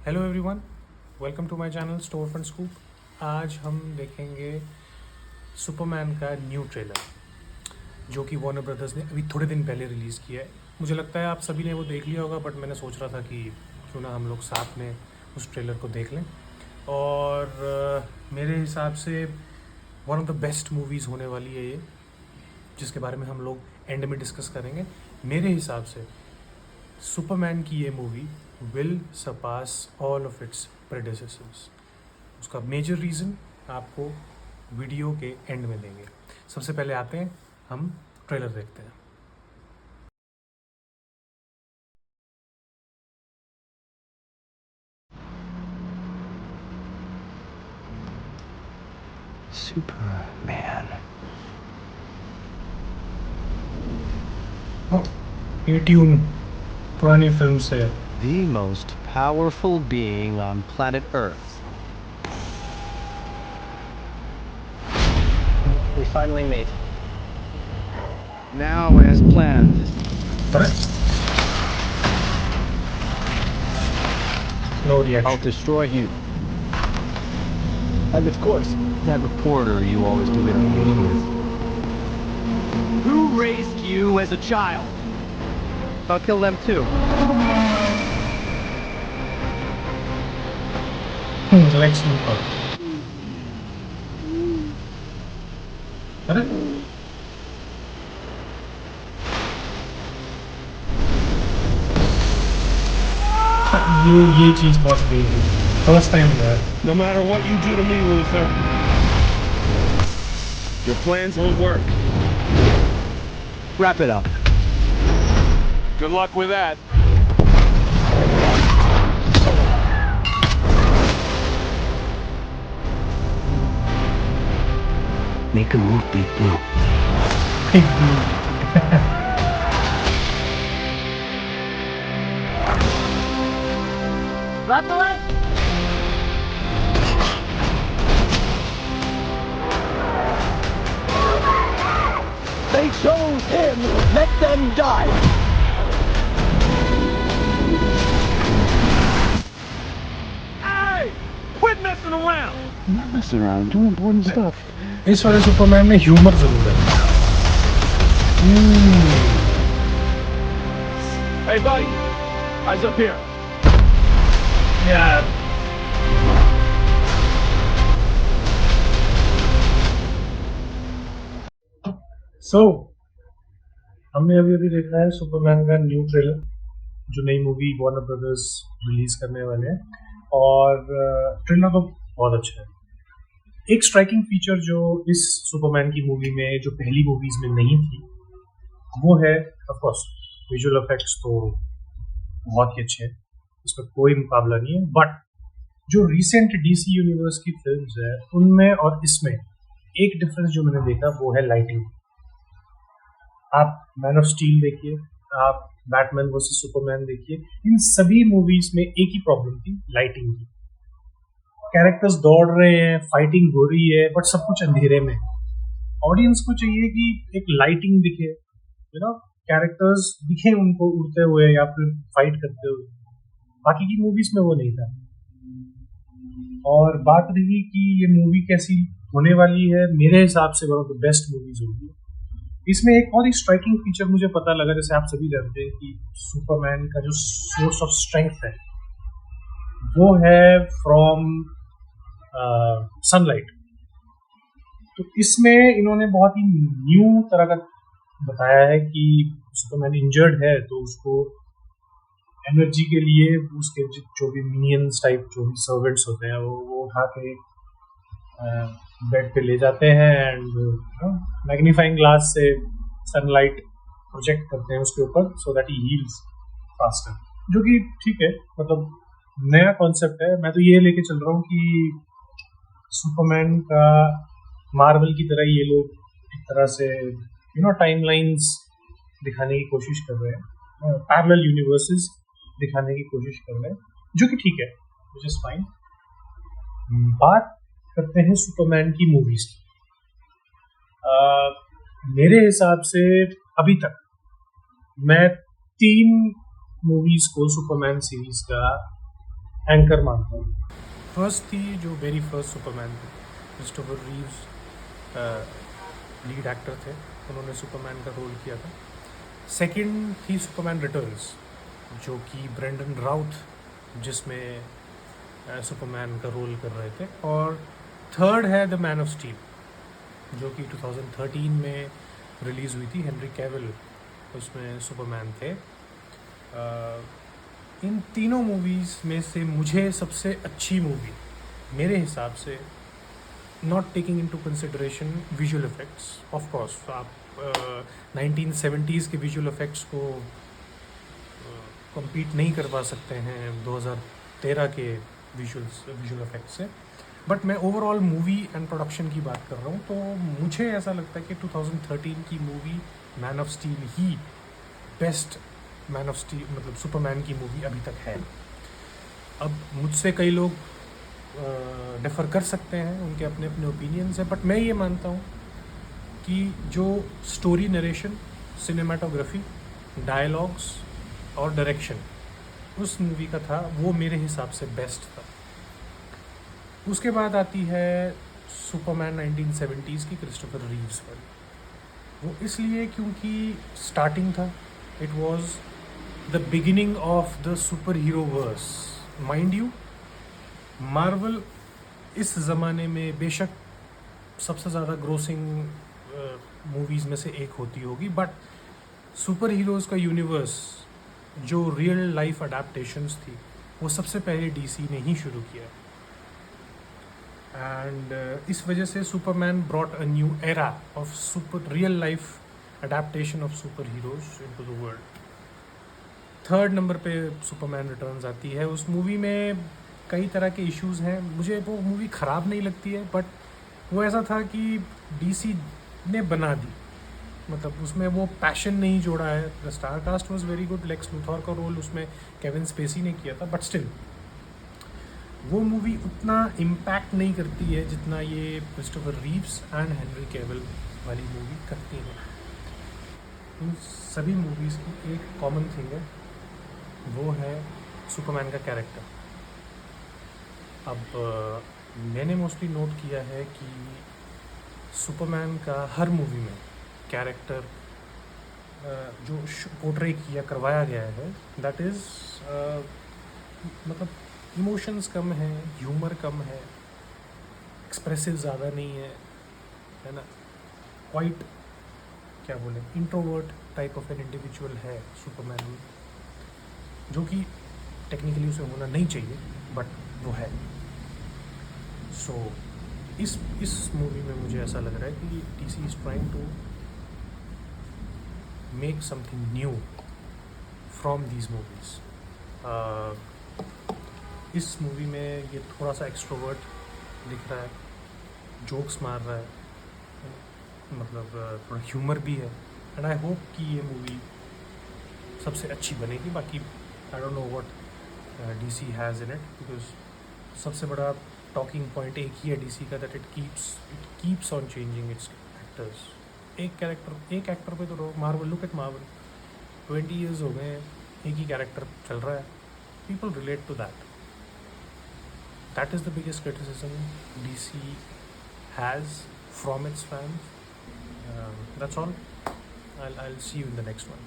Hello everyone, welcome to my channel storefront scoop. आज हम देखेंगे सुपरमैन का न्यू ट्रेलर जो कि वार्नर ब्रदर्स ने अभी थोड़े दिन पहले रिलीज़ किया है। मुझे लगता है आप सभी ने वो देख लिया होगा, बट मैंने सोच रहा था कि क्यों ना हम लोग साथ में उस ट्रेलर को देख लें। और मेरे हिसाब से one of the best movies होने वाली है ये, जिसके बारे में हम लोग एंड में डिस्कस करेंगे। मेरे हिसाब से सुपरमैन की ये movie will surpass all of its predecessors. उसका मेजर रीज़न आपको वीडियो के एंड में देंगे। सबसे पहले आते हैं, हम ट्रेलर देखते हैं। Superman. ये ट्यून पुरानी फिल्म से है। The most powerful being on planet Earth. We finally meet. Now, as planned. अरे no I'll reaction. destroy you. And of course, that reporter you always do interviews with. Who raised you as a child? I'll kill them too. Let's look out. अरे ये चीज़ बहुत देखी, first time हुआ है। No matter what you do to me, Luther, your plans won't work. Wrap it up. Good luck with that. Make a move, Big Blue. They chose him. Let them die. Hey! Quit messing around! I'm not messing around. I'm doing important stuff. इस वाले Superman में humour जरूर है। Hey, buddy! Eyes up here. यार सो हमने अभी अभी देखा है सुपरमैन का न्यू ट्रेलर, जो नई मूवी वार्नर ब्रदर्स रिलीज करने वाले हैं। और ट्रेलर तो बहुत अच्छा है। एक स्ट्राइकिंग फीचर जो इस सुपरमैन की मूवी में, जो पहली मूवीज में नहीं थी, वो है ऑफ कोर्स विजुअल इफेक्ट्स तो बहुत ही अच्छे हैं, इस पर कोई मुकाबला नहीं है। बट जो रिसेंट डीसी यूनिवर्स की फिल्म्स है उनमें और इसमें एक डिफरेंस जो मैंने देखा वो है लाइटिंग। आप मैन ऑफ स्टील देखिए, आप बैटमैन वर्सेस सुपरमैन देखिए, इन सभी मूवीज में एक ही प्रॉब्लम थी, लाइटिंग की। कैरेक्टर्स दौड़ रहे हैं, फाइटिंग हो रही है, बट सब कुछ अंधेरे में। ऑडियंस को चाहिए कि एक लाइटिंग दिखे, कैरेक्टर्स दिखे उनको उड़ते हुए या फिर फाइट करते हुए। बाकी की मूवीज में वो नहीं था। और बात रही कि ये मूवी कैसी होने वाली है, मेरे हिसाब से one of the best movies होगी। इसमें एक और ही स्ट्राइकिंग फीचर मुझे पता लगा, जैसे आप सभी जानते हैं कि सुपरमैन का जो सोर्स ऑफ स्ट्रेंथ है वो है फ्रॉम सनलाइट। तो इसमें इन्होंने बहुत ही न्यू तरह का बताया है कि सुपरमैन इंजर्ड है तो उसको एनर्जी के लिए उसके जो भी मिनियंस टाइप जो भी सर्वेंट्स होते हैं वो उठा के बेड पे ले जाते हैं एंड मैग्नीफाइंग ग्लास से सनलाइट प्रोजेक्ट करते हैं उसके ऊपर, so that he heels faster. जो कि ठीक है, मतलब नया कॉन्सेप्ट है। मैं तो ये लेके चल रहा हूँ कि सुपरमैन का मार्वल की तरह ये लोग एक तरह से टाइमलाइंस दिखाने की कोशिश कर रहे हैं, पैरेलल यूनिवर्सेस दिखाने की कोशिश कर रहे हैं, जो कि ठीक है, विच इज फाइन। बात करते हैं सुपरमैन की मूवीज की। मेरे हिसाब से अभी तक मैं 3 मूवीज को सुपरमैन सीरीज का एंकर मानता हूँ। फर्स्ट थी जो वेरी फर्स्ट सुपरमैन थी, क्रिस्टोफर रीव्स लीड एक्टर थे, उन्होंने सुपरमैन का रोल किया था। सेकंड थी सुपरमैन रिटर्न्स, जो कि ब्रेंडन राउथ जिसमें सुपरमैन का रोल कर रहे थे। और थर्ड है द मैन ऑफ स्टील, जो कि 2013 में रिलीज़ हुई थी। हेनरी कैविल उसमें सुपरमैन थे। इन तीनों मूवीज़ में से मुझे सबसे अच्छी मूवी मेरे हिसाब से, not taking into consideration visual effects, of course आप 1970s के विजुअल इफ़ेक्ट्स को compete नहीं कर पा सकते हैं 2013 के विजुअल इफ़ेक्ट्स से, बट मैं ओवरऑल मूवी एंड प्रोडक्शन की बात कर रहा हूँ। तो मुझे ऐसा लगता है कि 2013 की movie man of steel he best man of steel मतलब सुपरमैन की मूवी अभी तक है। अब मुझसे कई लोग डिफ़र कर सकते हैं, उनके अपने अपने ओपिनियंस हैं, बट मैं ये मानता हूँ कि जो स्टोरी नरेशन, सिनेमाटोग्राफी, डायलॉग्स और डायरेक्शन उस मूवी का था, वो मेरे हिसाब से बेस्ट था। उसके बाद आती है सुपरमैन 1970s की, क्रिस्टोफर रीव्स वाली। वो इसलिए क्योंकि स्टार्टिंग था, it was the beginning of the super hero verse. Mind you, Marvel इस ज़माने में बेशक सबसे ज़्यादा ग्रोसिंग मूवीज़ में से एक होती होगी, बट सुपर हीरोज़ का यूनिवर्स जो रियल लाइफ अडेप्टेशंस थी वो सबसे पहले डीसी ने ही शुरू किया। एंड इस वजह से Superman brought a new era of super real life adaptation of super heroes into the world. Third number पे सुपरमैन रिटर्न्स आती है। उस मूवी में कई तरह के इश्यूज़ हैं, मुझे वो मूवी ख़राब नहीं लगती है, बट वो ऐसा था कि डीसी ने बना दी, मतलब उसमें वो पैशन नहीं जोड़ा है। The star cast was very good, Lex Luthor का रोल उसमें केविन स्पेसी ने किया था, बट स्टिल वो मूवी उतना इम्पैक्ट नहीं करती है जितना ये Christopher Reeves and Henry Cavill वाली मूवी करती है। इन सभी मूवीज़ की एक कॉमन थिंग है, वो है सुपरमैन का कैरेक्टर। अब मैंने मोस्टली नोट किया है कि सुपरमैन का हर मूवी में कैरेक्टर जो पोर्ट्रे किया करवाया गया है, दैट इज़ मतलब इमोशंस कम है, ह्यूमर कम है, एक्सप्रेसिव ज़्यादा नहीं है ना, क्वाइट क्या बोले introvert type of an individual है सुपरमैन में, जो कि टेक्निकली उसे होना नहीं चाहिए, बट वो है। सो इस मूवी में मुझे ऐसा लग रहा है कि DC is trying to make something new from these movies. इस मूवी में ये थोड़ा सा एक्सट्रोवर्ट दिख रहा है, जोक्स मार रहा है, मतलब थोड़ा ह्यूमर भी है, एंड आई होप कि ये मूवी सबसे अच्छी बनेगी। बाकी I don't know what DC has in it, because सबसे बड़ा टॉकिंग पॉइंट एक ही है डीसी का, that it keeps on changing it's actors. एक एक्टर पे तो Marvel, look at Marvel, 20 years हो गए हैं, एक ही कैरेक्टर चल रहा है, people relate to that. That is the biggest criticism DC has from its fans. That's all. I'll see you in the next one.